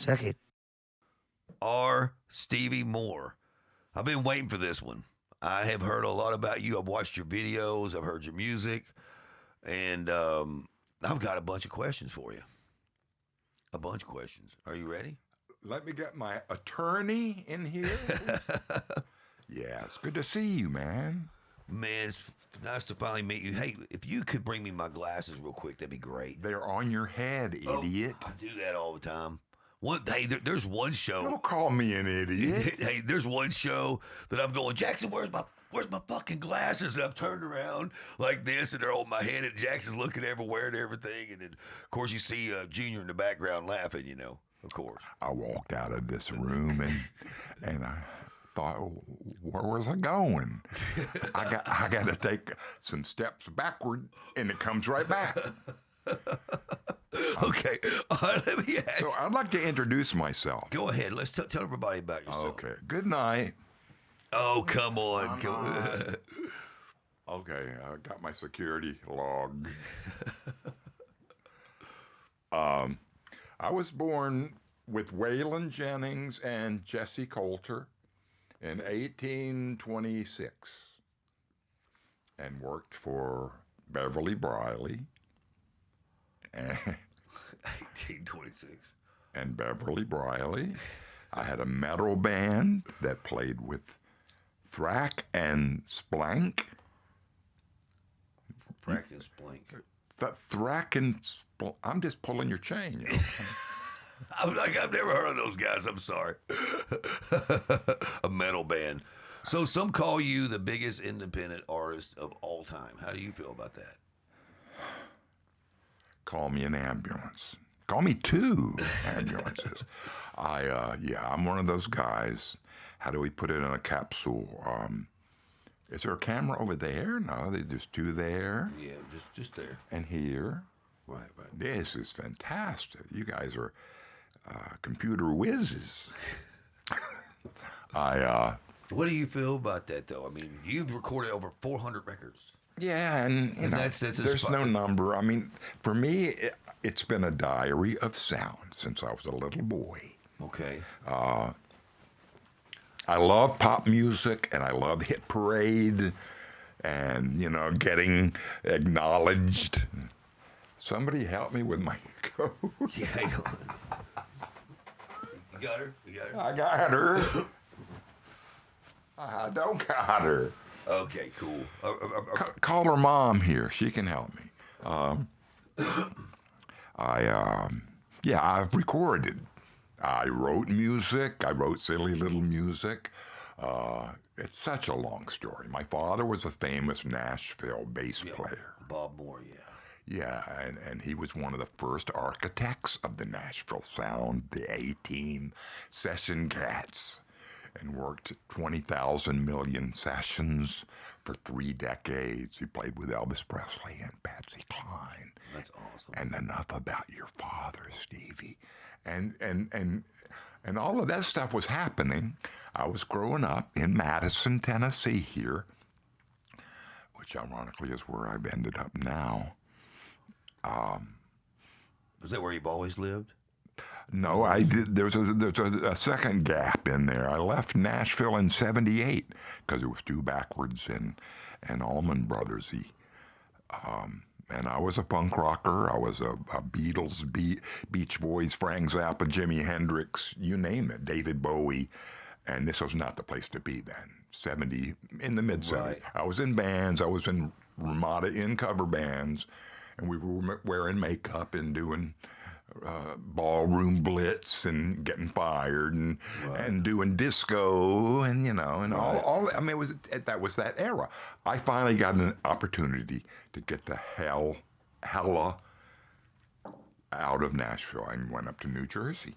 second. R Stevie Moore. I've been waiting for this one. I have heard a lot about you. I've watched your videos. I've heard your music. And I've got a bunch of questions for you. A bunch of questions. Are you ready? Let me get my attorney in here. Yeah, it's good to see you, man. Man, it's nice to finally meet you. Hey, if you could bring me my glasses real quick, that'd be great. They're on your head, idiot. I do that all the time. There's one show. Don't call me an idiot. Hey, there's one show that I'm going, Jackson, where's my fucking glasses? And I'm turned around like this, and they're on my head, and Jackson's looking everywhere and everything. And then, of course, you see Junior in the background laughing, of course. I walked out of this room, and I thought, where was I going? I got to take some steps backward, and it comes right back. Okay, let me ask. So I'd like to introduce myself. Go ahead. Let's tell everybody about yourself. Okay. Good night. Oh, come on. Okay, I got my security log. I was born with Waylon Jennings and Jesse Coulter in 1826 and worked for Beverly Briley. 1826. And Beverly Briley. I had a metal band that played with Thrack and Splank. Thrack and Splank. Thrack and Splank. I'm just pulling your chain. I've never heard of those guys. I'm sorry. A metal band. So some call you the biggest independent artist of all time. How do you feel about that? Call me an ambulance. Call me two ambulances. I'm one of those guys. How do we put it in a capsule? Is there a camera over there? No, there's just two there. Yeah, just there. And here. Right. This is fantastic. You guys are computer whizzes. What do you feel about that, though? I mean, you've recorded over 400 records. Yeah, and that's there's no number. I mean, for me, it's been a diary of sound since I was a little boy. Okay. I love pop music, and I love Hit Parade, and, getting acknowledged. Somebody help me with my code. Yeah, hang on. You got her? I got her. I don't got her. Okay, cool. Call her mom here. She can help me. I've recorded. I wrote music. I wrote silly little music. It's such a long story. My father was a famous Nashville bass player. Bob Moore, yeah. Yeah, and he was one of the first architects of the Nashville sound, the A-Team, Session Cats, and worked 20,000 million sessions for 3 decades. He played with Elvis Presley and Patsy Cline. That's awesome. And enough about your father, Stevie. And all of that stuff was happening. I was growing up in Madison, Tennessee here, which ironically is where I've ended up now. Is that where you've always lived? No, I did. There's a second gap in there. I left Nashville in '78 because it was too backwards and Allman Brothersy. And I was a punk rocker. I was a Beatles, Beach Boys, Frank Zappa, Jimi Hendrix, you name it, David Bowie. And this was not the place to be then. In the mid '70s. Right. I was in bands. I was in Ramada in cover bands, and we were wearing makeup and doing ballroom blitz and getting fired and doing disco and all. I mean, that was that era. I finally got an opportunity to get the hella out of Nashville. I went up to New Jersey,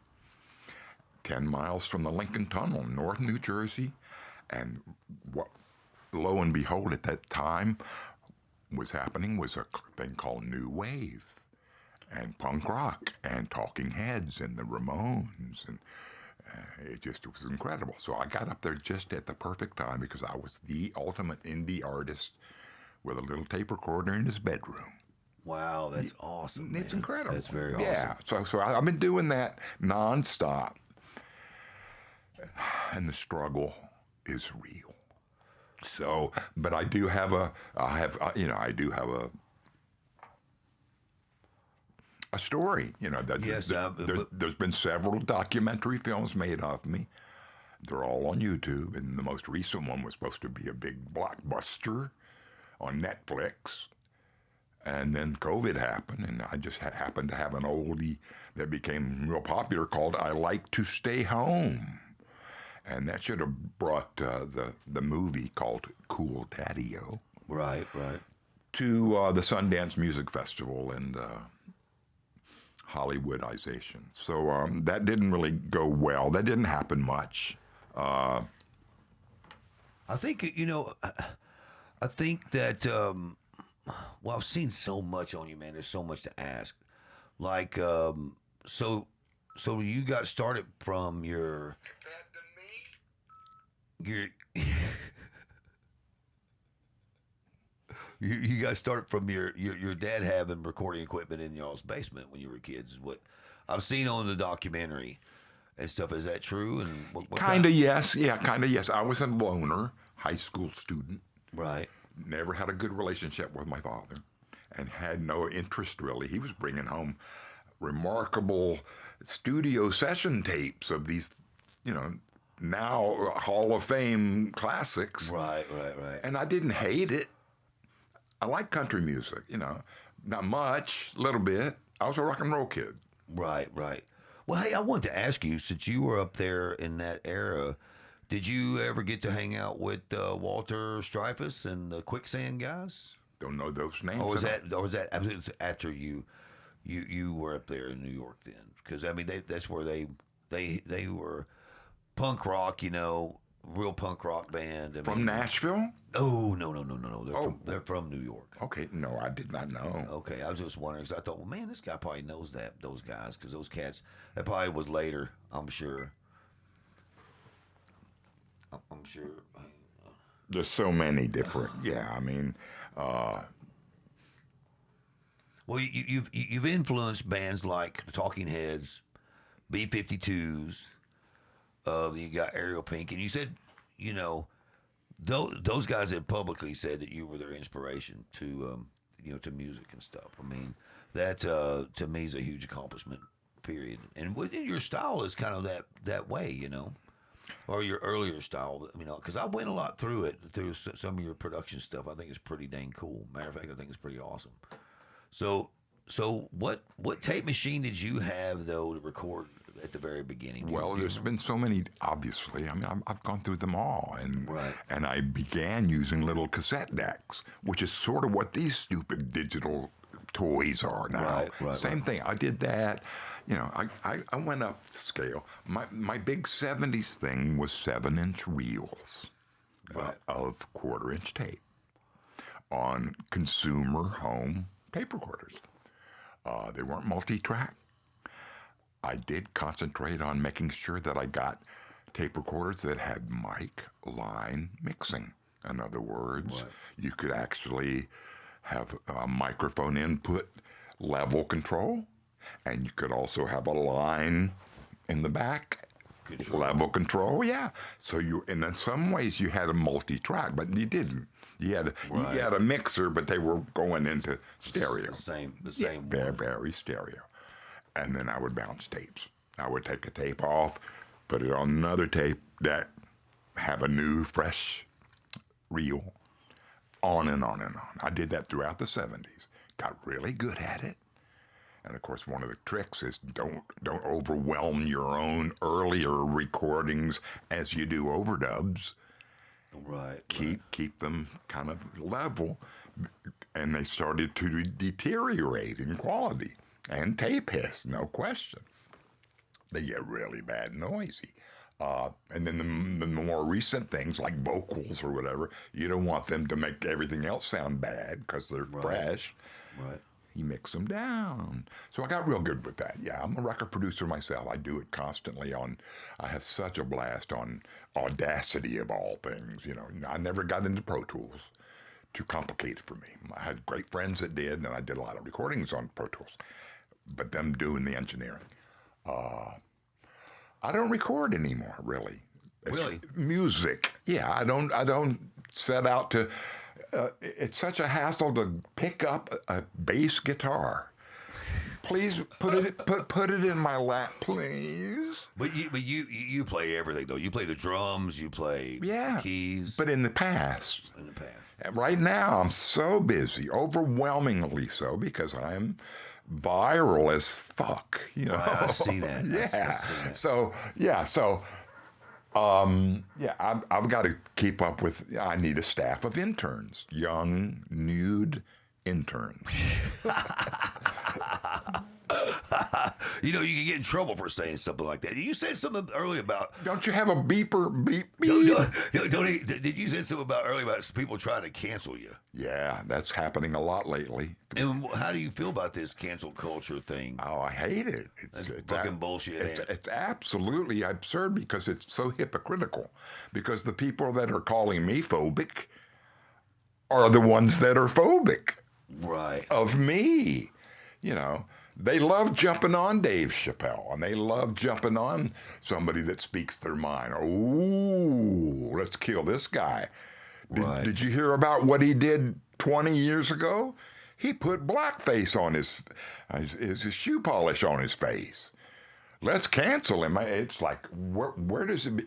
10 miles from the Lincoln Tunnel, North New Jersey, and what, lo and behold, at that time was happening was a thing called New Wave. And punk rock, and Talking Heads, and the Ramones, and it was incredible. So I got up there just at the perfect time because I was the ultimate indie artist with a little tape recorder in his bedroom. Wow, that's awesome. It's Man. incredible. That's very Yeah. awesome. So I've been doing that nonstop, and the struggle is real. So, but I do have I do have a story. Yes, there's been several documentary films made of me. They're all on YouTube, and the most recent one was supposed to be a big blockbuster on Netflix. And then COVID happened, and I just happened to have an oldie that became real popular called "I Like to Stay Home," and that should have brought the movie called Cool Daddy-O right. to the Sundance Music Festival and Hollywoodization. So that didn't really go well. That didn't happen much. I think I think that. Well, I've seen so much on you, man. There's so much to ask. Like, so you got started from your you got started from your dad having recording equipment in y'all's basement when you were kids. Is what I've seen on the documentary and stuff. Is that true? And what Kind of yes, yeah, kind of yes. I was a loner, high school student. Right. Never had a good relationship with my father, and had no interest really. He was bringing home remarkable studio session tapes of these, now Hall of Fame classics. Right. And I didn't hate it. I like country music, not much, a little bit. I was a rock and roll kid. Right. Well, hey, I wanted to ask you, since you were up there in that era, did you ever get to hang out with Walter Streifus and the Quicksand guys? Don't know those names. Or was that after you were up there in New York then? Because I mean, that's where they were punk rock, real punk rock band. From Nashville? Oh no! They're from New York. Okay, no, I did not know. Okay, I was just wondering because I thought, well, man, this guy probably knows those guys because those cats. That probably was later, I'm sure. I'm sure. There's so many different. Yeah, I mean. Well, you've influenced bands like the Talking Heads, B-52s. You got Ariel Pink, and you said, those guys had publicly said that you were their inspiration to, to music and stuff. I mean, that to me is a huge accomplishment. Period. And your style is kind of that way, or your earlier style, because I went a lot through some of your production stuff. I think it's pretty dang cool. Matter of fact, I think it's pretty awesome. So what tape machine did you have though to record at the very beginning? Well, there's been so many. Obviously, I mean, I've gone through them all, and right. And I began using little cassette decks, which is sort of what these stupid digital toys are now. Right. Same thing. I did that. I went up the scale. My big 70s thing was 7-inch reels of 1/4-inch tape on consumer home tape recorders. They weren't multi-track. I did concentrate on making sure that I got tape recorders that had mic line mixing. In other words, you could actually have a microphone input level control, and you could also have a line in the back level control. Yeah. So and in some ways you had a multi-track, but you didn't. You had a mixer, but they were going into stereo. The same. Yeah, very, very stereo. And then I would bounce tapes. I would take a tape off, put it on another tape deck, have a new, fresh reel, on and on and on. I did that throughout the 70s. Got really good at it. And of course, one of the tricks is don't overwhelm your own earlier recordings as you do overdubs. Right. Keep them kind of level, and they started to deteriorate in quality and tape hiss, no question. They get really bad noisy. And then the more recent things like vocals or whatever, you don't want them to make everything else sound bad because they're fresh. Right. You mix them down. So I got real good with that. Yeah, I'm a record producer myself. I do it constantly I have such a blast on Audacity of all things. I never got into Pro Tools too complicated for me. I had great friends that did, and I did a lot of recordings on Pro Tools, but them doing the engineering. I don't record anymore, really. Really? Music. Yeah, I don't set out to. It's such a hassle to pick up a bass guitar. Please put it in my lap, please. But you play everything though. You play the drums. You play keys. But in the past. In the past. Right now, I'm so busy, overwhelmingly so, because I'm viral as fuck. You know. Right, I see that. Yeah. I see that. So I've got to keep up with. I need a staff of interns, young, nude interns. You know, you can get in trouble for saying something like that. You said something earlier about. Don't you have a beeper? Beep beep. Did you say something about earlier about people trying to cancel you? Yeah, that's happening a lot lately. And how do you feel about this cancel culture thing? Oh, I hate it. It's fucking bullshit. It's absolutely absurd because it's so hypocritical. Because the people that are calling me phobic are the ones that are phobic. Right. Of me. You know, they love jumping on Dave Chappelle, and they love jumping on somebody that speaks their mind. Oh, let's kill this guy. Did you hear about what he did 20 years ago? He put blackface on his shoe polish on his face. Let's cancel him. It's like, where does it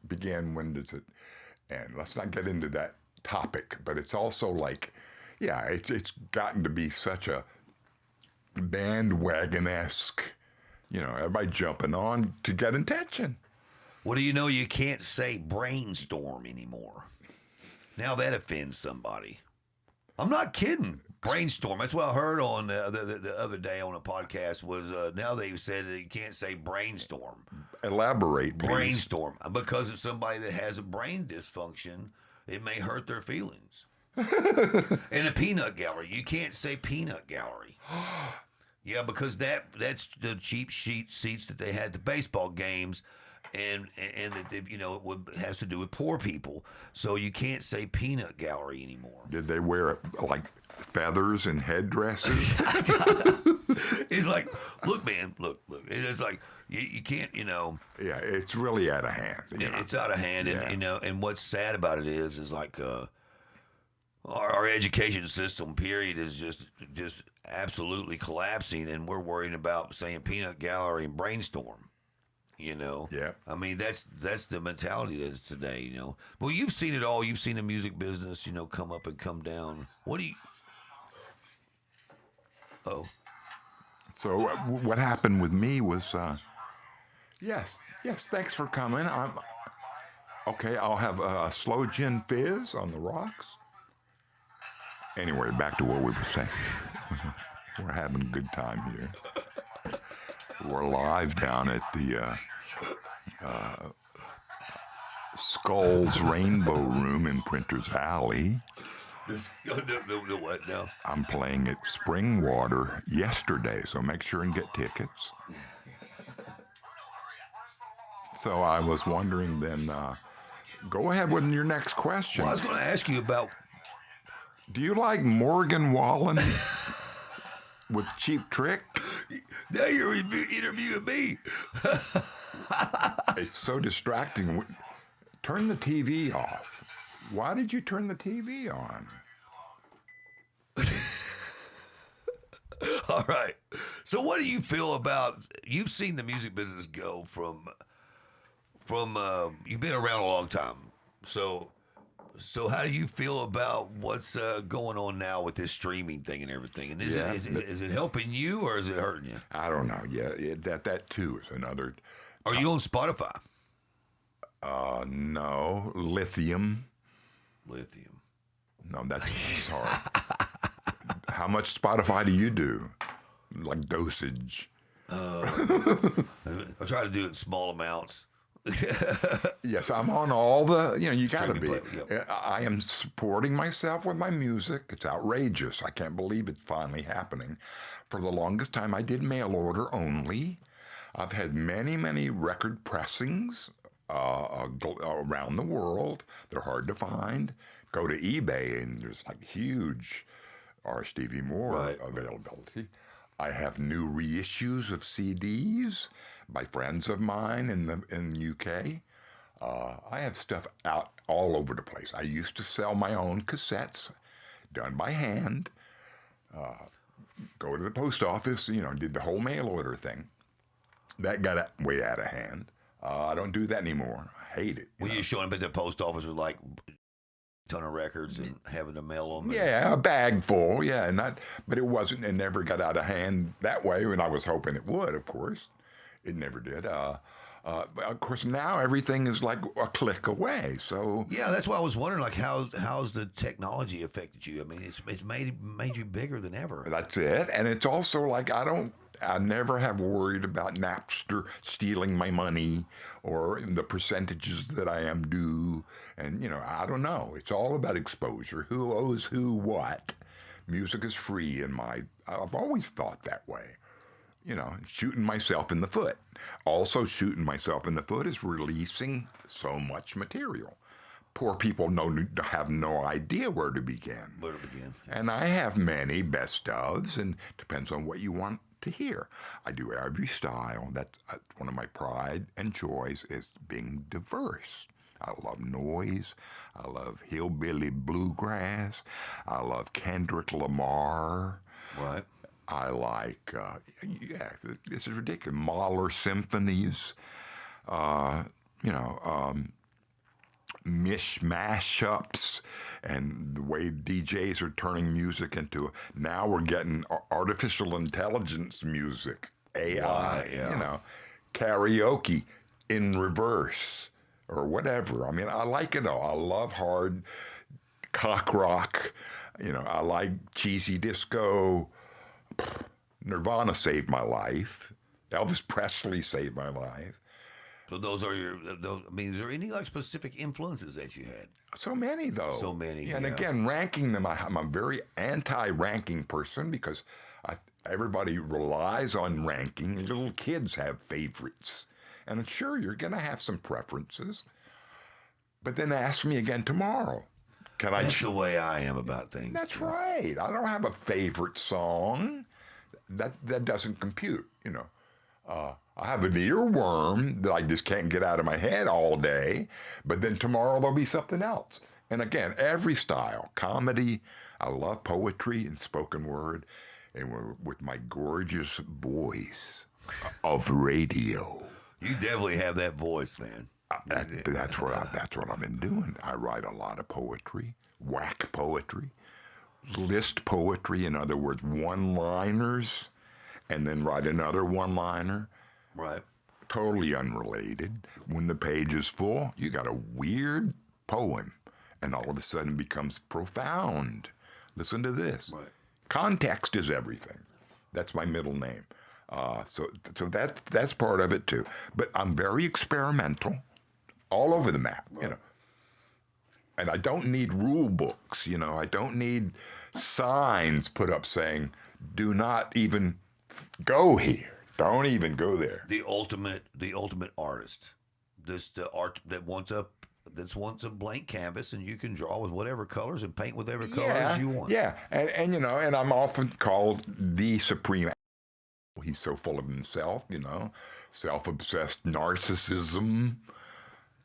begin? When does it end? Let's not get into that topic, but it's also like, yeah, it's gotten to be such a bandwagon-esque, you know, everybody jumping on to get attention. Well, do you know you can't say brainstorm anymore? Now that offends somebody. I'm not kidding. Brainstorm. That's what I heard on the other day on a podcast was now they've said that you can't say brainstorm. Elaborate, please. Brainstorm. Because it's somebody that has a brain dysfunction, it may hurt their feelings. In a peanut gallery, you can't say peanut gallery. Yeah, because that's the cheap seats that they had at the baseball games, and that they, you know, it has to do with poor people. So you can't say peanut gallery anymore. Did they wear like feathers and headdresses? It's like, look, man, look. It's like you can't, you know. Yeah, it's really out of hand. It's out of hand, and you know, and what's sad about it is like. Our education system, period, is just absolutely collapsing, and we're worrying about saying peanut gallery and brainstorm. You know, yeah. I mean, that's the mentality that is today. You know, well, you've seen it all. You've seen the music business, you know, come up and come down. What do you? Oh, so what happened with me was, yes. Thanks for coming. Okay. I'll have a slow gin fizz on the rocks. Anyway, back to what we were saying. We're having a good time here. We're live down at the Skulls Rainbow Room in Printer's Alley. The what now? I'm playing at Springwater yesterday, so make sure and get tickets. So I was wondering then, go ahead with your next question. Well, I was going to ask you about... Do you like Morgan Wallen with Cheap Trick? Now you're interviewing me. It's so distracting. Turn the TV off. Why did you turn the TV on? All right. So what do you feel about, you've seen the music business go from you've been around a long time. So how do you feel about what's going on now with this streaming thing and everything? And is it helping you or is it hurting you? I don't know. Yeah, that too is another. Are you on Spotify? No. Lithium. No, that's sorry. How much Spotify do you do? Like dosage? I try to do it in small amounts. Yes, I'm on all the, you got to be. Yep. I am supporting myself with my music. It's outrageous. I can't believe it's finally happening. For the longest time, I did mail order only. I've had many record pressings around the world. They're hard to find. go to eBay and there's like huge R Stevie Moore Right. availability. I have new reissues of CDs by friends of mine in the UK. I have stuff out all over the place. I used to sell my own cassettes, done by hand. Go to the post office, did the whole mail order thing. That got way out of hand. I don't do that anymore. I hate it. Were you showing up at the post office with like a ton of records and having to mail them? Yeah, a bag full. Yeah, but it wasn't. It never got out of hand that way. And I was hoping it would. Of course, it never did. But of course, now everything is like a click away. So Yeah, that's why I was wondering, like, how's the technology affected you? I mean, it's made you bigger than ever. that's it. And it's also like I never have worried about Napster stealing my money or the percentages that I am due. And, I don't know. It's all about exposure. Who owes who what? Music is free I've always thought that way. Shooting myself in the foot. Also shooting myself in the foot is releasing so much material. Poor people have no idea where to begin. Where to begin? And I have many best ofs, and depends on what you want to hear. I do every style. That's one of my pride and joys is being diverse. I love noise. I love hillbilly bluegrass. I love Kendrick Lamar. Right. I like, this is ridiculous. Mahler symphonies, mashups, and the way DJs are turning music into. Now we're getting artificial intelligence music, AI, Right, yeah. Karaoke in reverse or whatever. I mean, I like it all. I love hard cock rock. I like cheesy disco. Nirvana saved my life. Elvis Presley saved my life. So those are I mean, is there any like specific influences that you had? So many, though. So many, And yeah. again, ranking them, I'm a very anti-ranking person because everybody relies on ranking. Little kids have favorites. And sure, you're going to have some preferences. But then ask me again tomorrow. That's the way I am about things. That's right. I don't have a favorite song. That doesn't compute, I have an earworm that I just can't get out of my head all day, but then tomorrow there'll be something else. And again, every style, comedy, I love poetry and spoken word, and with my gorgeous voice of radio. You definitely have that voice, man. That's what I've been doing. I write a lot of poetry, whack poetry, list poetry. In other words, one-liners, and then write another one-liner. Right. Totally unrelated. When the page is full, you got a weird poem, and all of a sudden it becomes profound. Listen to this. Right. Context is everything. That's my middle name. So that's part of it too. But I'm very experimental, all over the map. Right. And I don't need rule books. I don't need signs put up saying, "Do not even go here. Don't even go there." The ultimate artist. The art that's wants a blank canvas, and you can draw with whatever colors and paint with whatever colors you want. Yeah, and I'm often called the supreme. He's so full of himself, self-obsessed narcissism.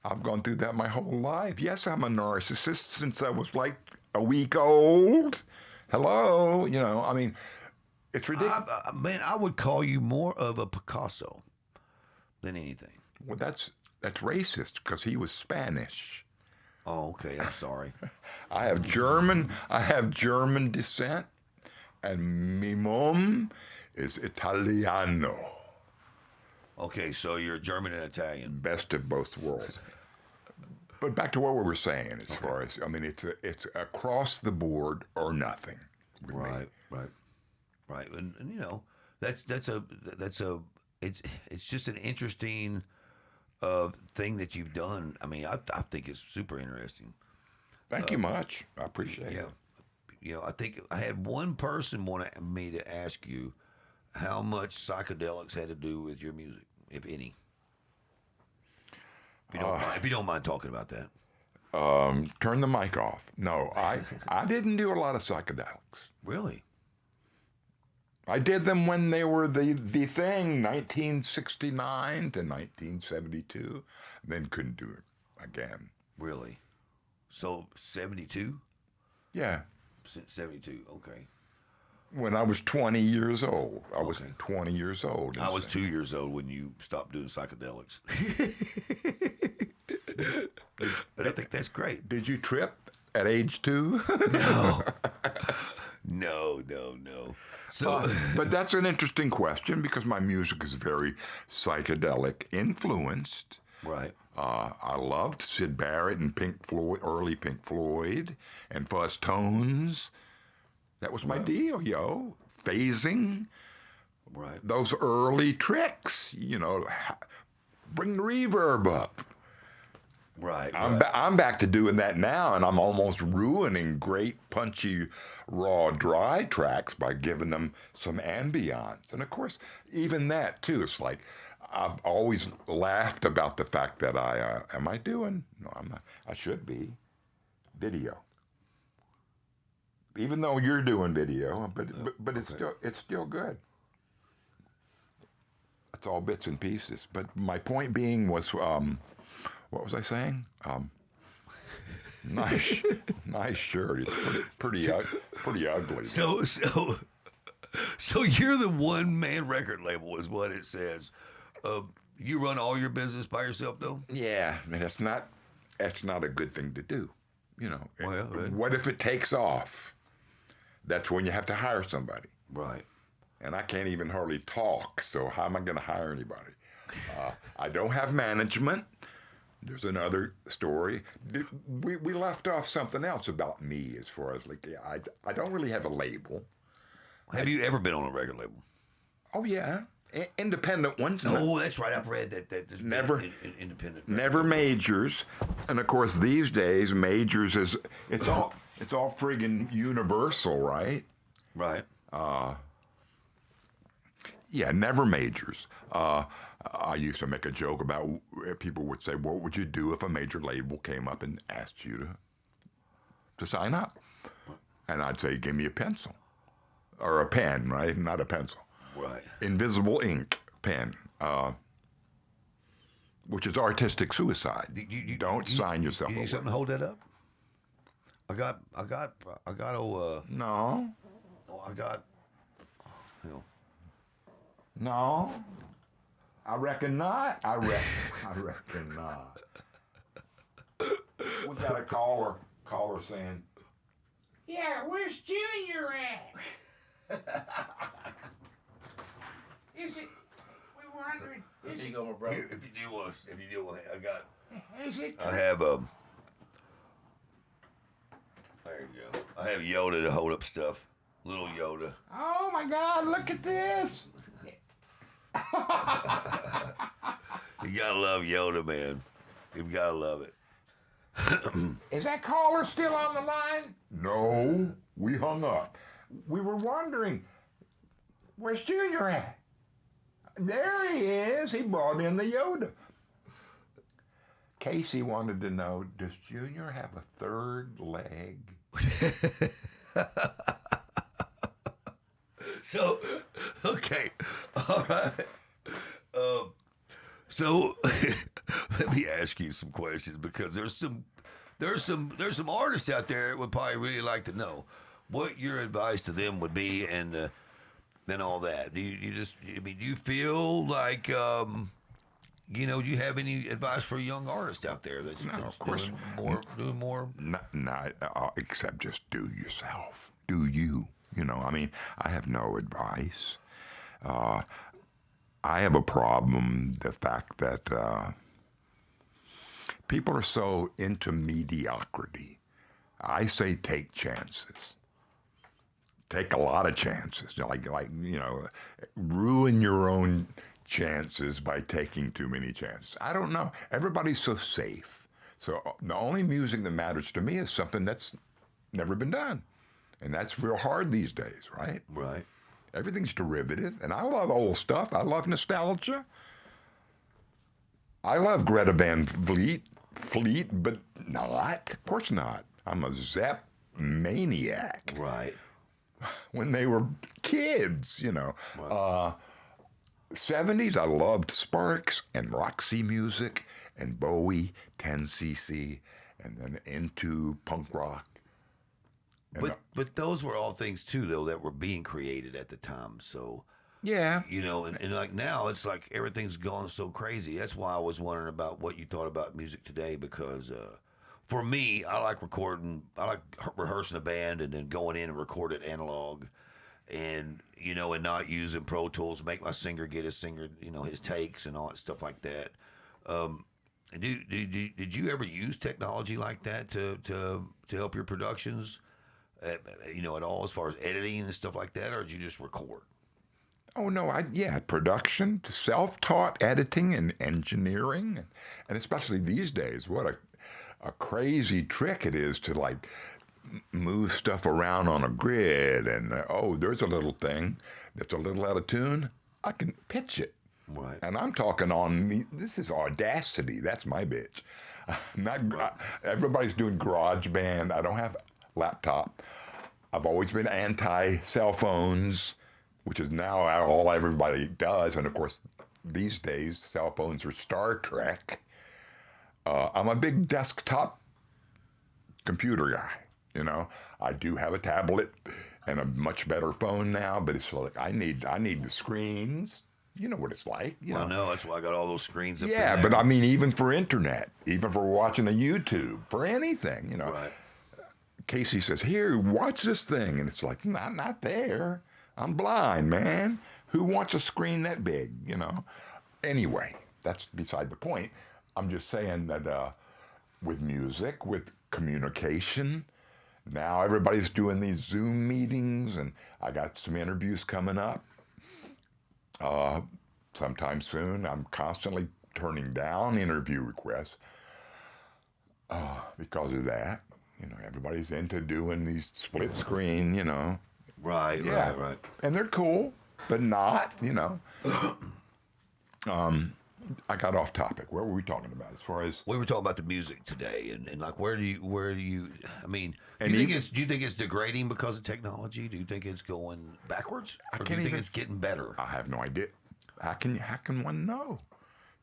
I've gone through that my whole life. Yes, I'm a narcissist since I was like a week old. Hello, I mean, it's ridiculous. Man, I would call you more of a Picasso than anything. Well, that's racist because he was Spanish. Oh, okay. I'm sorry. I have German descent, and mi mom is Italiano. Okay, so you're German and Italian. Best of both worlds. But back to what we were saying, as far as it's across the board or nothing. with me. Right. And it's just an interesting thing that you've done. I mean, I think it's super interesting. Thank you much. I appreciate it. I think I had one person want me to ask you how much psychedelics had to do with your music, if any. If you don't mind talking about that. Turn the mic off. No, I didn't do a lot of psychedelics. Really? I did them when they were the thing, 1969 to 1972. Then couldn't do it again. Really? So 72? Yeah. 72. Okay. When I was 20 years old. I was Okay. 20 years old. I was 2 years old when you stopped doing psychedelics. But I think that's great. Did you trip at age 2? No. No. So, but that's an interesting question because my music is very psychedelic influenced. right. I loved Syd Barrett and Pink Floyd, early Pink Floyd, and Fuzz Tones. That was my deal, yo. Phasing, Right. those early tricks, bring the reverb up. Right. I'm back to doing that now, and I'm almost ruining great, punchy, raw, dry tracks by giving them some ambience. And of course, even that too. It's like I've always laughed about the fact that am I doing? No, I'm not. I should be video. Even though you're doing video, but it's still good. It's all bits and pieces. But my point being was. What was I saying? Nice shirt. It's pretty ugly. So you're the one man record label, is what it says. You run all your business by yourself, though. Yeah, I mean that's not a good thing to do. Well, What if it takes off? That's when you have to hire somebody. right. And I can't even hardly talk, so how am I going to hire anybody? I don't have management. There's another story. We left off something else about me as far as I don't really have a label. Have you ever been on a record label? Oh yeah, independent ones. Oh, that's right. I've read that. There's Never- independent. Never majors, and of course these days majors it's all friggin' universal, right? Right. Yeah, never majors. I used to make a joke about people would say, "What would you do if a major label came up and asked you to sign up?" And I'd say, "Give me a pencil or a pen, right? Not a pencil. Right. Invisible ink pen." Which is artistic suicide. You don't sign yourself You away. need something to hold that up? I got. No, I got. You know, no. I reckon not. I reckon not. We got a caller saying, Yeah, where's Junior at? Is it? We're wondering. Is it? my brother. If you do want, I got. Is it? I have There you go. I have Yoda to hold up stuff. Little Yoda. Oh my God! Look at this. You gotta love Yoda, man. You've gotta love it. Is that caller still on the line? "No, we hung up. We were wondering, where's Junior at?" There he is. He brought in the Yoda. Casey wanted to know, does Junior have a third leg? So, okay, all right. So let me ask you some questions because there's some artists out there that would probably really like to know what your advice to them would be, and then all that. Do you feel like do you have any advice for a young artist out there that's of course. doing more? Not except just do yourself. Do you? I have no advice. I have a problem, the fact that people are so into mediocrity. I say take chances. Take a lot of chances. Ruin your own chances by taking too many chances. I don't know. Everybody's so safe. So the only music that matters to me is something that's never been done. And that's real hard these days, right? Right. Everything's derivative, and I love old stuff. I love nostalgia. I love Greta Van Fleet, but not. Of course not. I'm a Zepp maniac. Right. When they were kids, you know. Right. 70s, I loved Sparks and Roxy music and Bowie, 10cc, and then into punk rock. And, But those were all things too, though, that were being created at the time. So yeah. you know, and like now it's like everything's gone so crazy. That's why I was wondering about what you thought about music today, because for me, I like recording, I like rehearsing a band and then going in and record it analog, and you know, and not using Pro Tools, make my singer get his singer, you know, his takes and all that stuff like that. Did you ever use technology like that to help your productions, you know, at all, as far as editing and stuff like that, or did you just record? Oh no, production, self-taught editing and engineering, and especially these days, what a crazy trick it is to like move stuff around on a grid, and there's a little thing that's a little out of tune, I can pitch it. Right. And I'm talking on me. This is Audacity. That's my bitch. Everybody's doing GarageBand. I don't have a laptop. I've always been anti cell phones, which is now all everybody does. And of course, these days, cell phones are Star Trek. I'm a big desktop computer guy. You know, I do have a tablet and a much better phone now, but it's like I need the screens. You know what it's like. I know, that's why I got all those screens up yeah, in there. but I mean, even for internet, even for watching a YouTube, for anything, you know. Right. Casey says, "Here, watch this thing," and it's like, not there. I'm blind, man. Who wants a screen that big? You know. Anyway, that's beside the point. I'm just saying that with music, with communication, now everybody's doing these Zoom meetings, and I got some interviews coming up. Sometime soon. I'm constantly turning down interview requests because of that. You know, everybody's into doing these split screen, you know. Right, Yeah. right. And they're cool, but not, you know. I got off topic. What were we talking about as far as? We were talking about the music today, and like where do you? I mean, do And you think it's degrading because of technology? Do you think it's going backwards, or do you think it's getting better? I have no idea. How can one know?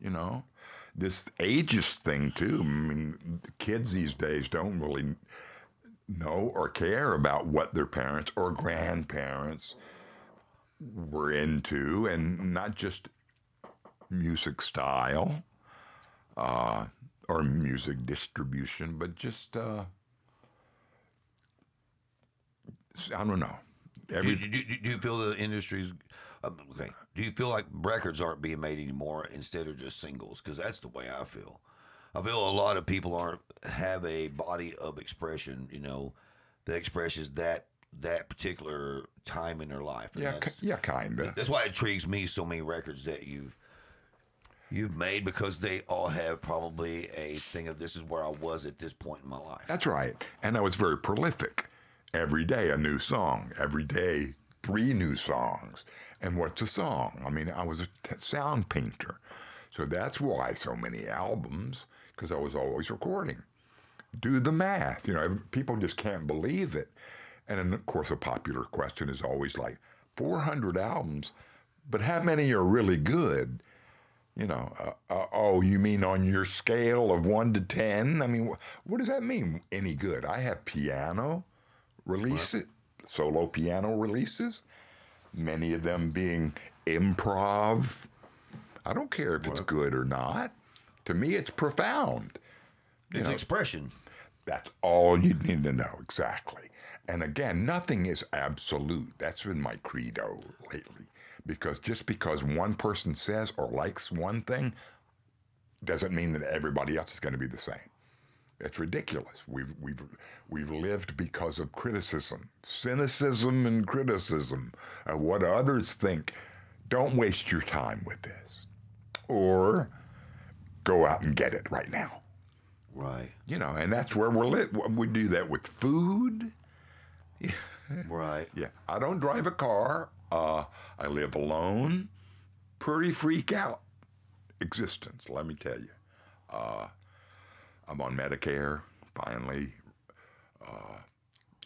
You know, this ageist thing too. I mean, the kids these days don't really know or care about what their parents or grandparents were into, and not just music style or music distribution, but just I don't know. Do you feel the industry's okay? Do you feel like records aren't being made anymore instead of just singles? Because that's the way I feel. I feel a lot of people have a body of expression, you know, that expresses that particular time in their life. And Kinda. That's why it intrigues me, so many records that you've made, because they all have probably a thing of, this is where I was at this point in my life. That's right. And I was very prolific. Every day a new song. Every day 3 new songs. And what's a song? I mean, I was a sound painter. So that's why so many albums, because I was always recording. Do the math. You know, people just can't believe it. And then, of course, a popular question is always like, 400 albums, but how many are really good? You know, you mean on your scale of 1 to 10? I mean, what does that mean, any good? I have piano releases, solo piano releases, many of them being improv. I don't care if it's good or not. To me, it's profound. It's expression. That's all you need to know, exactly. And again, nothing is absolute. That's been my credo lately. Because just because one person says or likes one thing doesn't mean that everybody else is going to be the same. It's ridiculous. We've lived because of criticism, cynicism, and criticism of what others think. Don't waste your time with this, or go out and get it right now. Right. You know, and that's where we do that with food. Right. Yeah. I don't drive a car. I live alone. Pretty freak out existence, let me tell you. I'm on Medicare, finally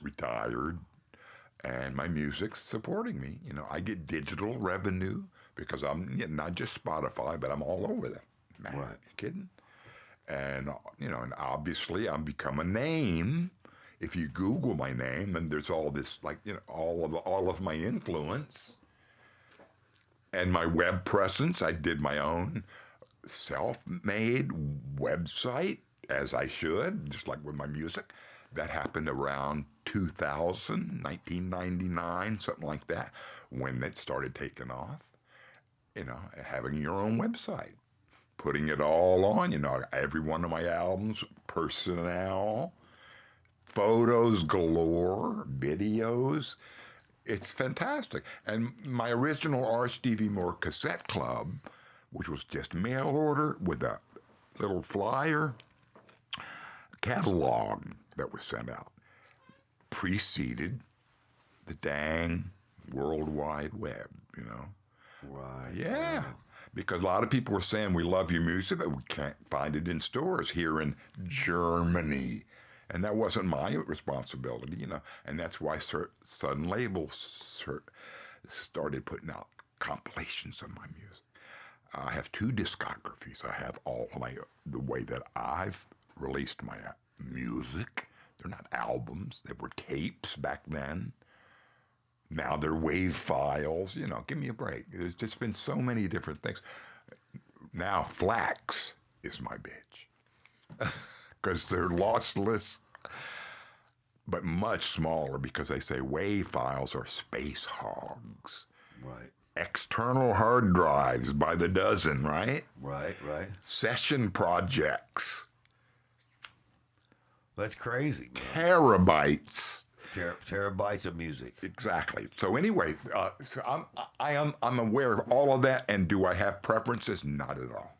retired, and my music's supporting me. You know, I get digital revenue because I'm not just Spotify, but I'm all over them. Man, Right. you kidding? And and obviously I'm become a name. If you Google my name, and there's all this all of my influence and my web presence. I did my own self-made website, as I should, just like with my music. That happened around 2000, 1999, something like that, when it started taking off. Having your own website, putting it all on, every one of my albums, personnel, photos galore, videos. It's fantastic. And my original R Stevie Moore cassette club, which was just mail order with a little flyer catalog that was sent out, preceded the dang World Wide Web, Right. Yeah. Right. Because a lot of people were saying we love your music, but we can't find it in stores here in Germany. And that wasn't my responsibility, And that's why certain labels started putting out compilations of my music. I have 2 discographies. I have all of the way that I've released my music. They're not albums. They were tapes back then. Now they're WAV files. Give me a break. There's just been so many different things. Now Flax is my bitch. Because they're lossless, but much smaller, because they say WAV files are space hogs. Right. External hard drives by the dozen, right? Right. Right. Session projects. That's crazy, man. Terabytes. Terabytes of music. Exactly. So anyway, so I'm aware of all of that, and do I have preferences? Not at all.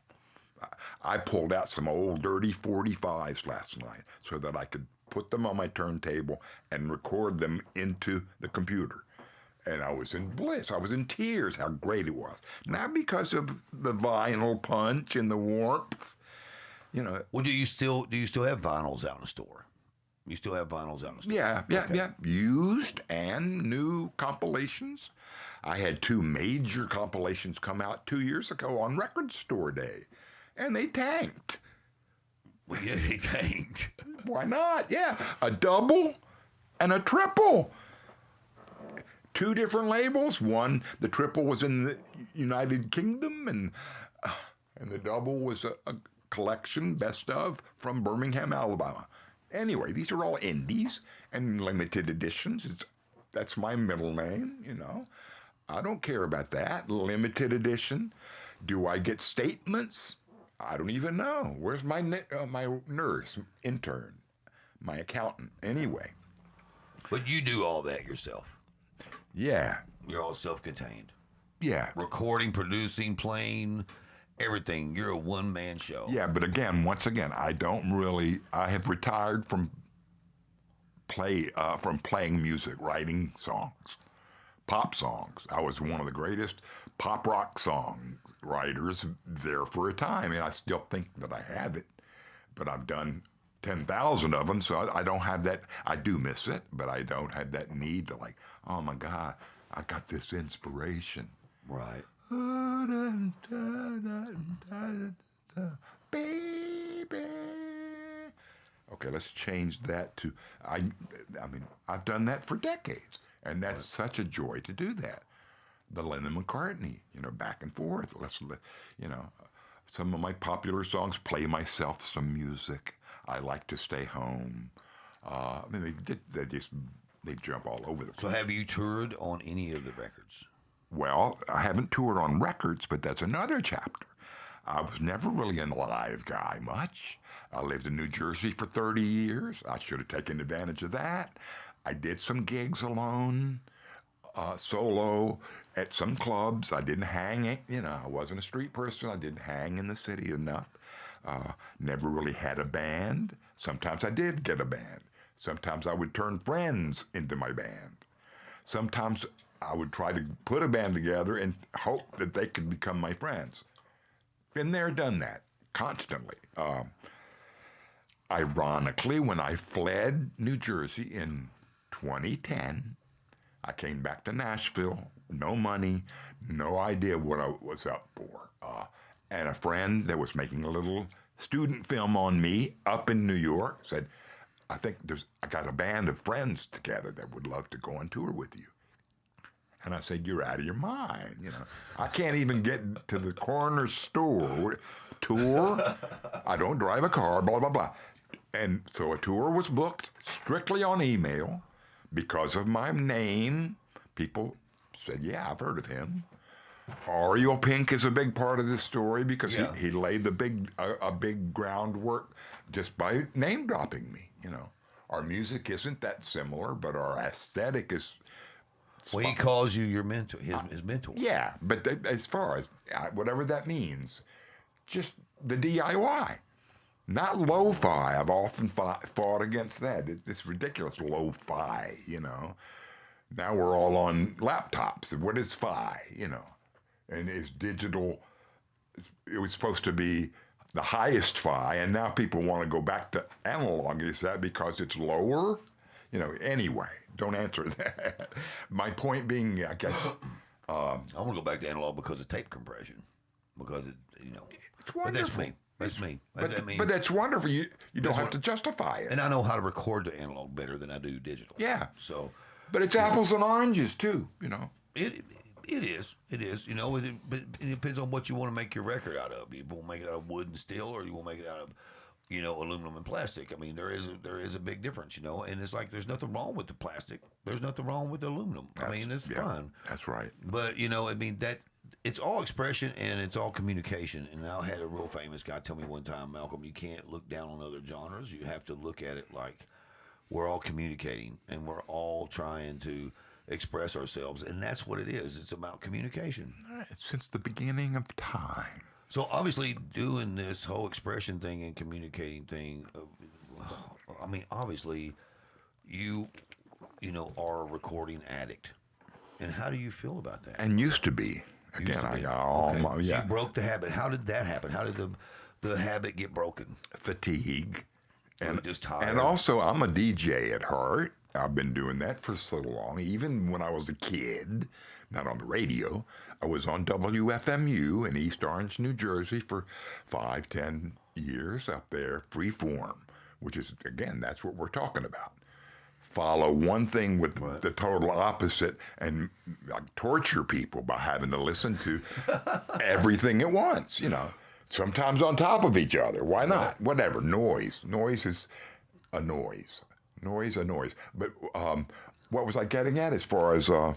I pulled out some old dirty 45s last night so that I could put them on my turntable and record them into the computer. And I was in bliss. I was in tears how great it was. Not because of the vinyl punch and the warmth. Well, do you still have vinyls out in the store? You still have vinyls out in the store? Yeah. Okay. Used and new compilations. I had 2 major compilations come out 2 years ago on Record Store Day. And they tanked. Well, yeah, they tanked. Why not? Yeah. A double and a triple. 2 different labels. One, the triple was in the United Kingdom, and the double was a collection, best of, from Birmingham, Alabama. Anyway, these are all indies and limited editions. That's my middle name, I don't care about that. Limited edition. Do I get statements? I don't even know. Where's my nurse, intern, my accountant? Anyway. But you do all that yourself. Yeah. You're all self-contained. Yeah. Recording, producing, playing, everything. You're a one-man show. Yeah, but once again, I have retired from playing music, writing songs, pop songs. I was one of the greatest pop rock song writers there for a time, and I still think that I have it, but I've done 10,000 of them, so I don't have that. I do miss it, but I don't have that need to oh my God, I got this inspiration. Right. Baby. Okay, let's change that to, I mean, I've done that for decades, and that's such a joy to do that. The Lennon McCartney, back and forth. Some of my popular songs, play myself some music. I like to stay home. They jump all over the place. So have you toured on any of the records? Well, I haven't toured on records, but that's another chapter. I was never really a live guy much. I lived in New Jersey for 30 years. I should have taken advantage of that. I did some gigs alone, solo, at some clubs. I didn't hang it, I wasn't a street person. I didn't hang in the city enough. Never really had a band. Sometimes I did get a band. Sometimes I would turn friends into my band. Sometimes I would try to put a band together and hope that they could become my friends. Been there, done that, constantly. ironically, when I fled New Jersey in 2010, I came back to Nashville, no money, no idea what I was up for. And a friend that was making a little student film on me up in New York said, I got a band of friends together that would love to go on tour with you. And I said, you're out of your mind. I can't even get to the corner store. Tour? I don't drive a car, blah, blah, blah. And so a tour was booked strictly on email because of my name. People said, yeah, I've heard of him. Ariel Pink is a big part of this story because he laid the big groundwork just by name dropping me. Our music isn't that similar, but our aesthetic is. Well, he calls you your mentor, his mentor. Yeah, but as far as whatever that means, just the DIY, not lo-fi. I've often fought against that. It's ridiculous lo-fi. Now we're all on laptops. What is fi? And it's digital. It was supposed to be the highest fi, and now people want to go back to analog. Is that because it's lower? Anyway, don't answer that. My point being, I guess. I want to go back to analog because of tape compression. Because it's but wonderful. That's me. But that's wonderful. You don't have to justify it. And I know how to record the analog better than I do digital. Yeah. So. But it's apples and oranges too. It is. But it depends on what you want to make your record out of. You want to make it out of wood and steel, or you want to make it out of, aluminum and plastic. I mean, there is a big difference, and it's like there's nothing wrong with the plastic. There's nothing wrong with the aluminum. It's fine. That's right. But that it's all expression and it's all communication. And I had a real famous guy tell me one time, Malcolm, you can't look down on other genres. You have to look at it like we're all communicating and we're all trying to express ourselves, and that's what it is. It's about communication. Since the beginning of time. So obviously, doing this whole expression thing and communicating thing, obviously, you are a recording addict, and how do you feel about that? And used to be. Again, I got all my. So you broke the habit. How did that happen? How did the habit get broken? Fatigue, and just tired. And also, I'm a DJ at heart. I've been doing that for so long. Even when I was a kid, not on the radio, I was on WFMU in East Orange, New Jersey for 5-10 years up there, free form, which is, again, that's what we're talking about. Follow one thing with the total opposite and torture people by having to listen to everything at once, sometimes on top of each other. Why not? Whatever. Noise. Noise is a noise. Noise, a noise. But what was I getting at as far as what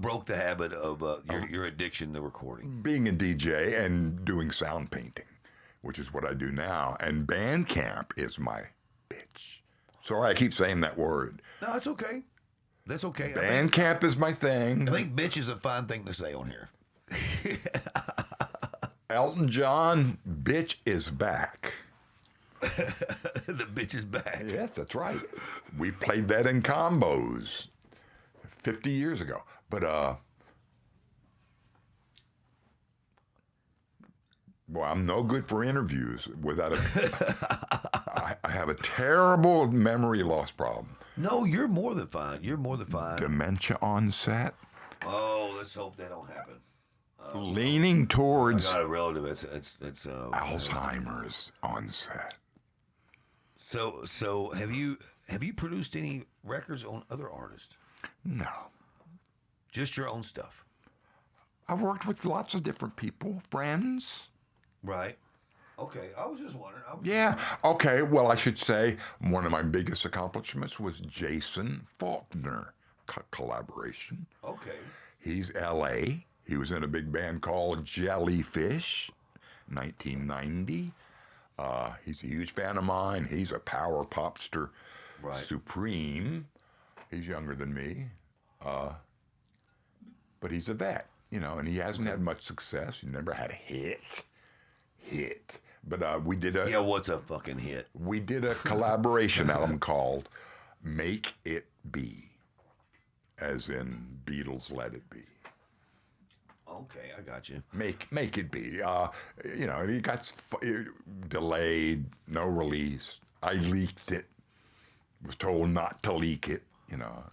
broke the habit of your addiction to recording? Being a DJ and doing sound painting, which is what I do now. And Bandcamp is my bitch. Sorry, I keep saying that word. No, it's okay. That's okay. Bandcamp is my thing. I think bitch is a fine thing to say on here. Elton John, bitch is back. The bitch is back. Yes, that's right. We played that in combos 50 years ago. But, well, I'm no good for interviews without I have a terrible memory loss problem. No, you're more than fine. You're more than fine. Dementia onset. Oh, let's hope that don't happen. Leaning towards I got a relative. It's Alzheimer's onset. So have you produced any records on other artists? No. Just your own stuff. I've worked with lots of different people, friends. Right. Okay. I was just wondering. Okay. Well, I should say one of my biggest accomplishments was Jason Faulkner collaboration. Okay. He's L.A. He was in a big band called Jellyfish, 1990. He's a huge fan of mine. He's a power popster supreme. He's younger than me, but he's a vet, and he hasn't had much success. He never had a hit. But we did what's a fucking hit? We did a collaboration album called Make It Be, as in Beatles' Let It Be. Okay, I got you. Make it be. You know, it got delayed, no release. I leaked it. Was told not to leak it. You know.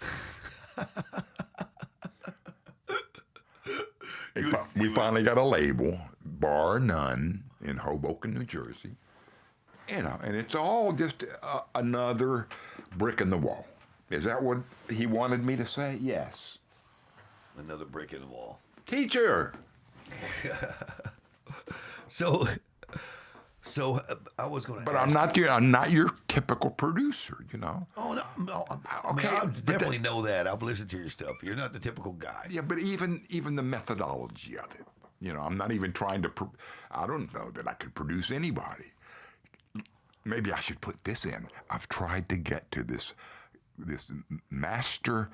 We finally got a label, Bar None, in Hoboken, New Jersey. You know, and it's all just another brick in the wall. Is that what he wanted me to say? Yes. Another brick in the wall. Teacher. So I was going to. But I'm not your typical producer, you know. Oh no! Okay, I definitely know that. I've listened to your stuff. You're not the typical guy. Yeah, but even the methodology of it, you know, I'm not even trying to. I don't know that I could produce anybody. Maybe I should put this in. I've tried to get to this Master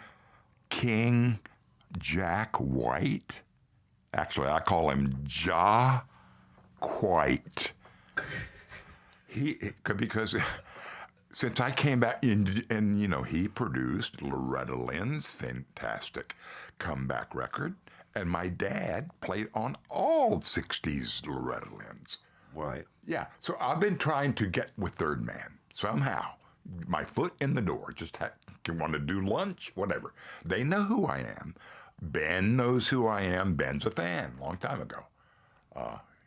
King Jack White. Actually, I call him Ja Quite. Because since I came back and you know, he produced Loretta Lynn's fantastic comeback record, and my dad played on all 60s Loretta Lynn's. Right. Yeah, so I've been trying to get with Third Man somehow. My foot in the door. Just want to do lunch, whatever. They know who I am. Ben knows who I am. Ben's a fan, long time ago.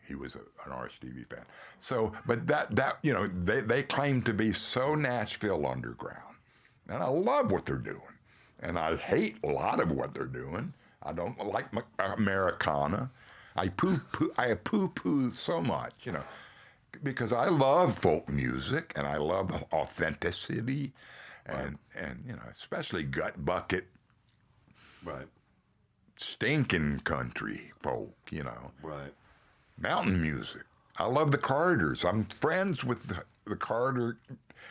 He was an R Stevie fan. So, but that you know, they claim to be so Nashville underground, and I love what they're doing, and I hate a lot of what they're doing. I don't like Americana. I poo-poo so much, you know, because I love folk music and I love authenticity, and you know, especially gut bucket, right, stinking country folk, you know, right, mountain music. I love the Carters. I'm friends with the Carter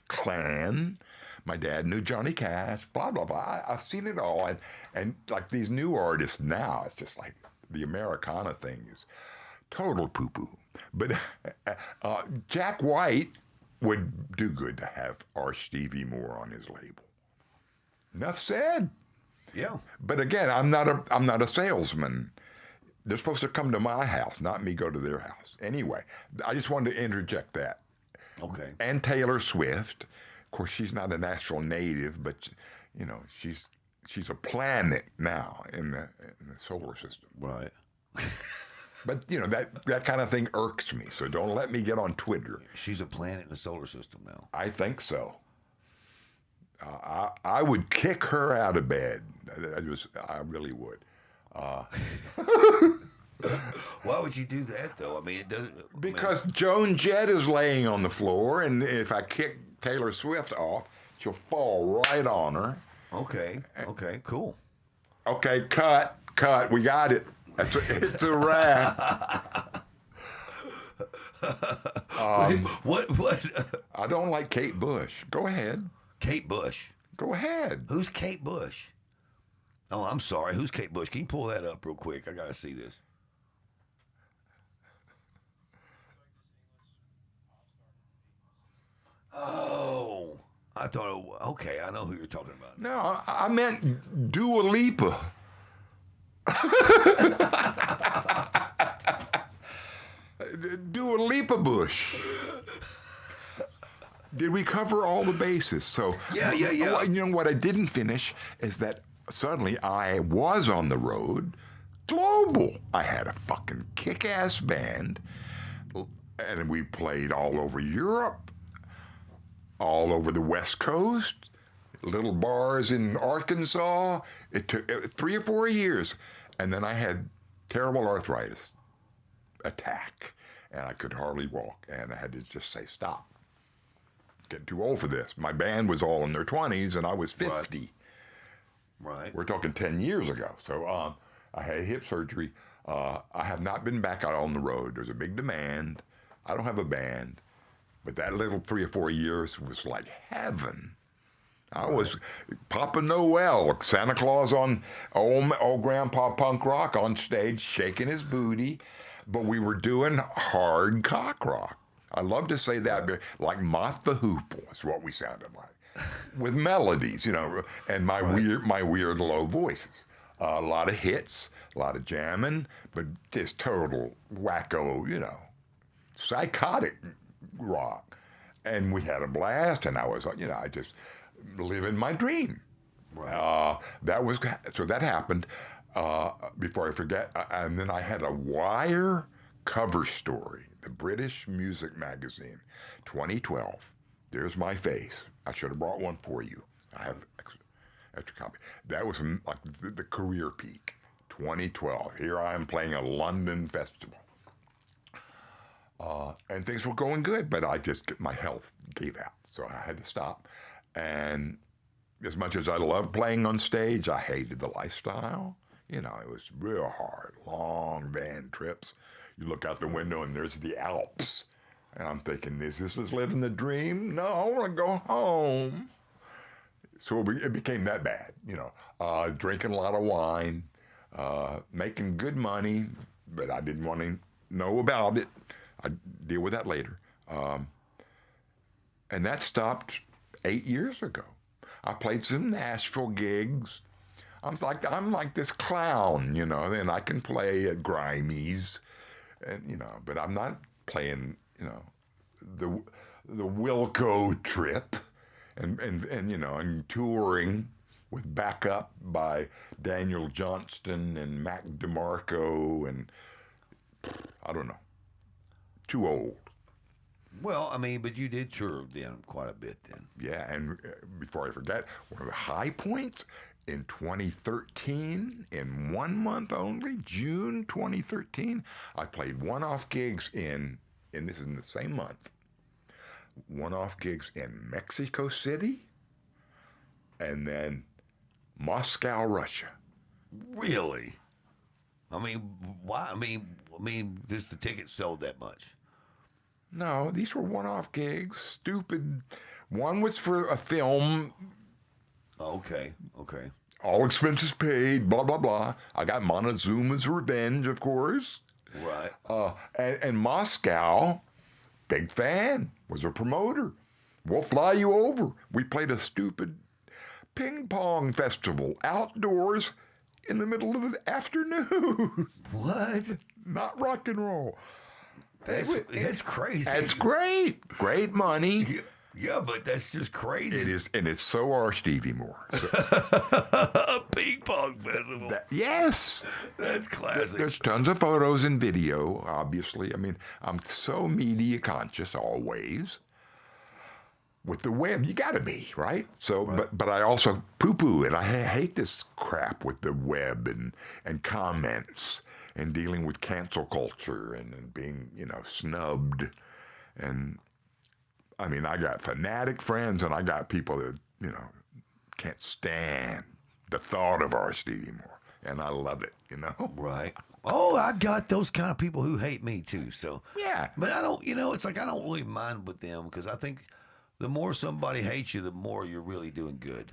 clan. My dad knew Johnny Cash. Blah blah blah. I've seen it all, and like these new artists now, it's just like. The Americana thing is total poo-poo. But Jack White would do good to have R Stevie Moore on his label. Enough said. Yeah. But again, I'm not a salesman. They're supposed to come to my house, not me go to their house. Anyway, I just wanted to interject that. Okay. And Taylor Swift. Of course, she's not a national native, but you know, she's a planet now in the solar system. Right. But, you know, that kind of thing irks me, so don't let me get on Twitter. She's a planet in the solar system now. I think so. I would kick her out of bed. I really would. Why would you do that, though? I mean, it doesn't... Because Joan Jett is laying on the floor, and if I kick Taylor Swift off, she'll fall right on her. Okay, cool. Okay, cut. We got it. It's a wrap. What? I don't like Kate Bush. Go ahead. Kate Bush. Go ahead. Who's Kate Bush? Oh, I'm sorry. Who's Kate Bush? Can you pull that up real quick? I gotta see this. Oh, I thought. Okay, I know who you're talking about. No, I meant Dua Lipa. Dua Lipa Bush. Did we cover all the bases? So Yeah. You know what I didn't finish is that suddenly I was on the road, global. I had a fucking kick-ass band, and we played all over Europe, all over the West Coast, little bars in Arkansas. It took 3 or 4 years, and then I had terrible arthritis attack, and I could hardly walk, and I had to just say stop. Getting too old for this. My band was all in their 20s, and I was 50. Right. We're talking 10 years ago. So I had hip surgery. I have not been back out on the road. There's a big demand. I don't have a band. But that little 3 or 4 years was like heaven. I was Papa Noel, Santa Claus on old Grandpa Punk Rock on stage, shaking his booty. But we were doing hard cock rock. I love to say that, but like Mott the Hoople is what we sounded like, with melodies, you know, and my weird low voices. A lot of hits, a lot of jamming, but just total wacko, psychotic rock. And we had a blast, and I was, I just living my dream. Right. That happened. Before I forget, and then I had a Wire cover story, the British Music Magazine, 2012. There's my face. I should have brought one for you. I have extra copy. That was like the career peak, 2012. Here I am playing a London festival. And things were going good, but my health gave out, so I had to stop. And as much as I loved playing on stage, I hated the lifestyle. It was real hard, long van trips. You look out the window and there's the Alps. And I'm thinking, is this living the dream? No, I want to go home. So it became that bad, drinking a lot of wine, making good money, but I didn't want to know about it. I'd deal with that later. And that stopped 8 years ago. I played some Nashville gigs. I'm like this clown, and I can play at Grimey's, and but I'm not playing, the Wilco trip, and touring with backup by Daniel Johnston and Mac DeMarco, and I don't know, too old. Well, but you did tour then quite a bit then. Yeah, and before I forget, one of the high points in 2013, in 1 month only, June 2013, I played one-off gigs and this is in the same month, one-off gigs in Mexico City and then Moscow, Russia. Really? Why? Just the tickets sold that much? No, these were one-off gigs, stupid. One was for a film. Okay. All expenses paid, blah, blah, blah. I got Montezuma's Revenge, of course. Right. And Moscow, big fan, was a promoter. We'll fly you over. We played a stupid ping pong festival outdoors in the middle of the afternoon. What? Not rock and roll. That's crazy. That's great. Great money. Yeah, but that's just crazy. It is, and it's so R Stevie Moore. So, a ping pong festival. Yes. That's classic. There's tons of photos and video, obviously. I'm so media conscious always. With the web, you got to be, right? So, right. But I also poo-poo it. I hate this crap with the web and comments and dealing with cancel culture and being, snubbed. And I got fanatic friends and I got people that, can't stand the thought of R Stevie Moore. And I love it, Right. Oh, I got those kind of people who hate me too. So yeah. But I don't, it's like I don't really mind with them because I think the more somebody hates you, the more you're really doing good.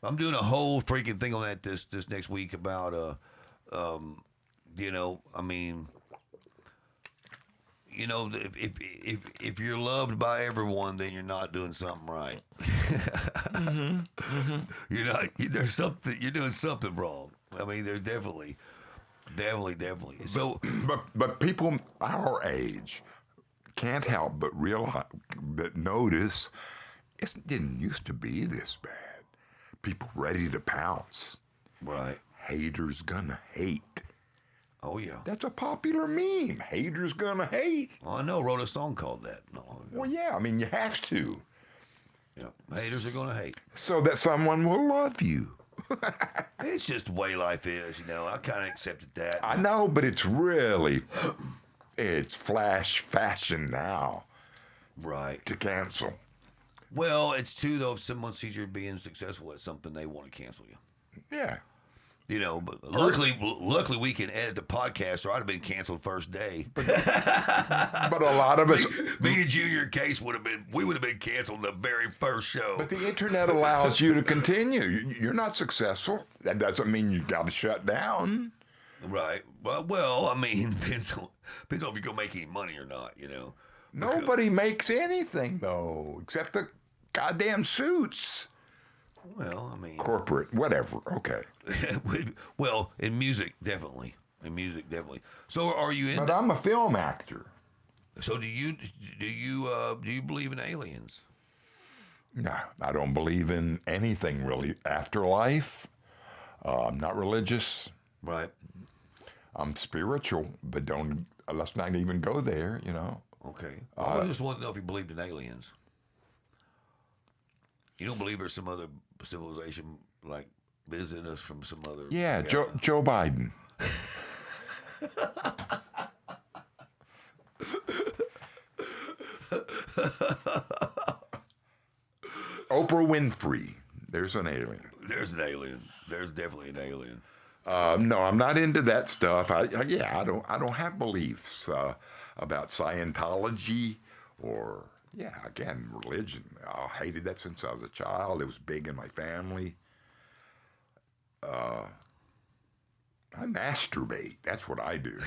I'm doing a whole freaking thing on that this next week about if you're loved by everyone, then you're not doing something right. Mm-hmm. Mm-hmm. You're doing something wrong. There's definitely. So, but people our age can't help but notice it didn't used to be this bad. People ready to pounce. Right. Haters gonna hate. Oh yeah. That's a popular meme. Haters gonna hate. Oh, I know. Wrote a song called that not long ago. Well, yeah. You have to. Yeah. Haters are gonna hate. So that someone will love you. It's just the way life is, I kind of accepted that. I know, but it's flash fashion now. Right. To cancel. Well, it's too, though, if someone sees you being successful at something, they want to cancel you. Yeah. But luckily we can edit the podcast, or I'd have been canceled first day. But a lot of us, me and Junior Case would have been canceled the very first show. But the internet allows you to continue. You're not successful. That doesn't mean you got to shut down. Right. Well, depends on if you're gonna make any money or not. Nobody makes anything though, except the goddamn suits. Well, I mean, corporate, whatever. Okay. well, in music, definitely. In music, definitely. So, are you But into? I'm a film actor. So, do you believe in aliens? No, I don't believe in anything really. Afterlife. I'm not religious. Right. I'm spiritual, but don't. Let's not even go there. Okay. Well, I just want to know if you believed in aliens. You don't believe there's some other civilization like visiting us from some other? Yeah, Joe Biden. Oprah Winfrey. There's an alien. There's an alien. There's definitely an alien. No, I'm not into that stuff. I don't have beliefs about Scientology or again religion. I hated that since I was a child. It was big in my family. I masturbate. That's what I do.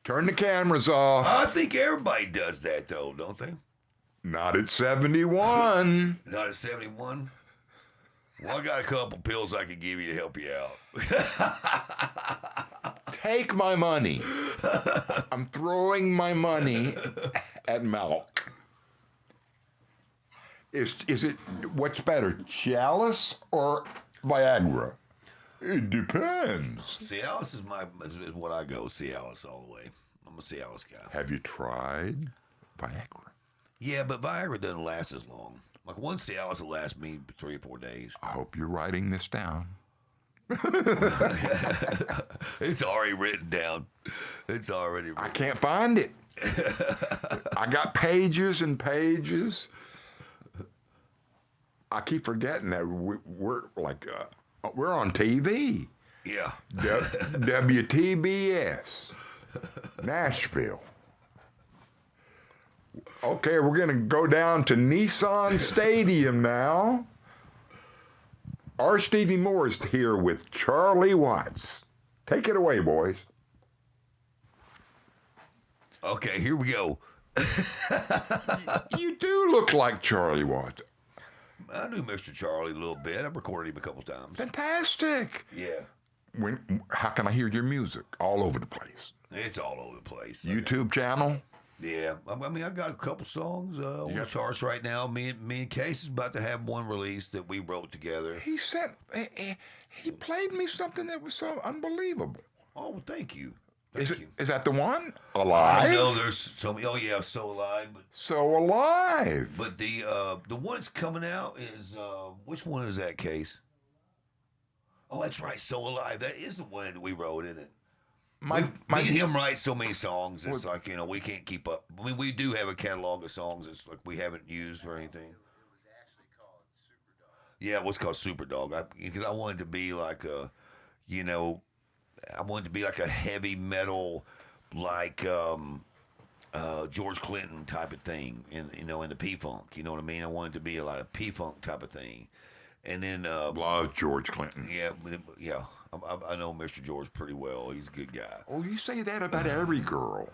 Turn the cameras off. I think everybody does that, though, don't they? Not at 71. Not at 71. Well, I got a couple pills I could give you to help you out. Take my money. I'm throwing my money at milk. Is it what's better, Cialis or Viagra? It depends. Cialis is what I go. Cialis all the way. I'm a Cialis guy. Have you tried Viagra? Yeah, but Viagra doesn't last as long. Like one Cialis will last me 3 or 4 days. I hope you're writing this down. It's already written down. It's already written. I can't find it. I got pages and pages. I keep forgetting that we're like we're on TV. Yeah. WTBS, Nashville. Okay, we're going to go down to Nissan Stadium now. R Stevie Moore is here with Charlie Watts. Take it away, boys. Okay, here we go. You do look like Charlie Watts. I knew Mr. Charlie a little bit. I've recorded him a couple times. Fantastic. Yeah. How can I hear your music? All over the place. It's all over the place. YouTube channel? Yeah. I mean, I've got a couple songs on the charts right now. Me and Case is about to have one released that we wrote together. He played me something that was so unbelievable. Oh, thank you. Is Thank you. that the one? Alive? I know there's so many. Oh yeah, So Alive. So Alive. But the one that's coming out is which one is that, Case? Oh, that's right, So Alive. That is the one that we wrote, isn't it? Me and him write so many songs. It's like we can't keep up. I mean, we do have a catalog of songs. It's like we haven't used or anything. Yeah, it was called Super Dog. Because I wanted to be like a, I wanted to be like a heavy metal, like George Clinton type of thing, in the P-Funk. You know what I mean? I wanted to be a lot of P-Funk type of thing. And then love George Clinton. Yeah. I know Mr. George pretty well. He's a good guy. Oh, you say that about every girl.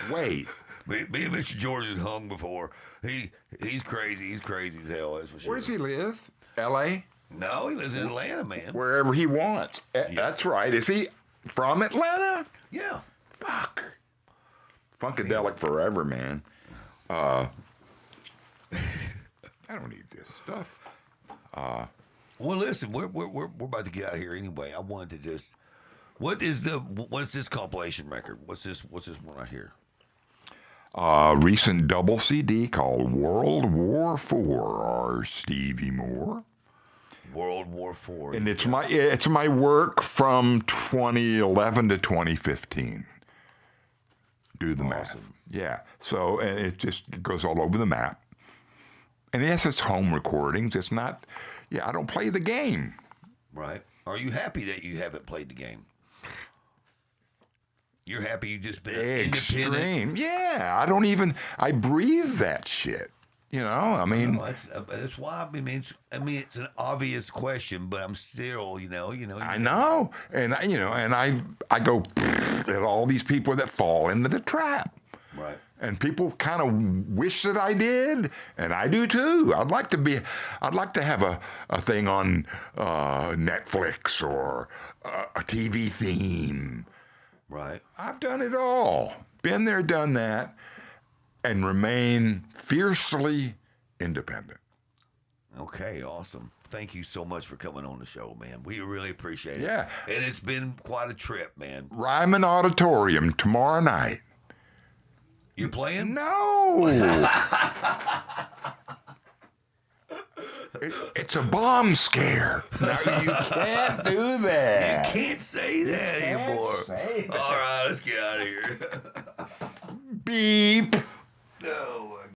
Wait. Me and Mr. George has hung before. He's crazy. He's crazy as hell, that's for sure. Where does he live? L.A.? No, he lives in Atlanta, man. Wherever he wants. That's right. Is he from Atlanta? Yeah. Fuck. Funkadelic forever, man. I don't need this stuff. Well, listen, we're about to get out of here anyway. I wanted to just, what's this compilation record? What's this one right here? Recent double CD called World War IV, R Stevie Moore. World War IV. And it's my work from 2011 to 2015. Do the math. Yeah. So, and it just goes all over the map. And yes, it's home recordings. It's not, I don't play the game. Right. Are you happy that you haven't played the game? You're happy you just been Extreme. independent? Yeah. I breathe that shit. I mean. No, that's why, it's an obvious question, but I'm still, I know. And, I go at all these people that fall into the trap. Right. And people kind of wish that I did, and I do too. I'd like to have a thing on Netflix or a TV theme. Right. I've done it all. Been there, done that, and remain fiercely independent. Okay, awesome. Thank you so much for coming on the show, man. We really appreciate it. Yeah. And it's been quite a trip, man. Ryman Auditorium tomorrow night. You playing? No. It's a bomb scare. No, you can't do that. You can't say that anymore. say that. All right, let's get out of here. Beep.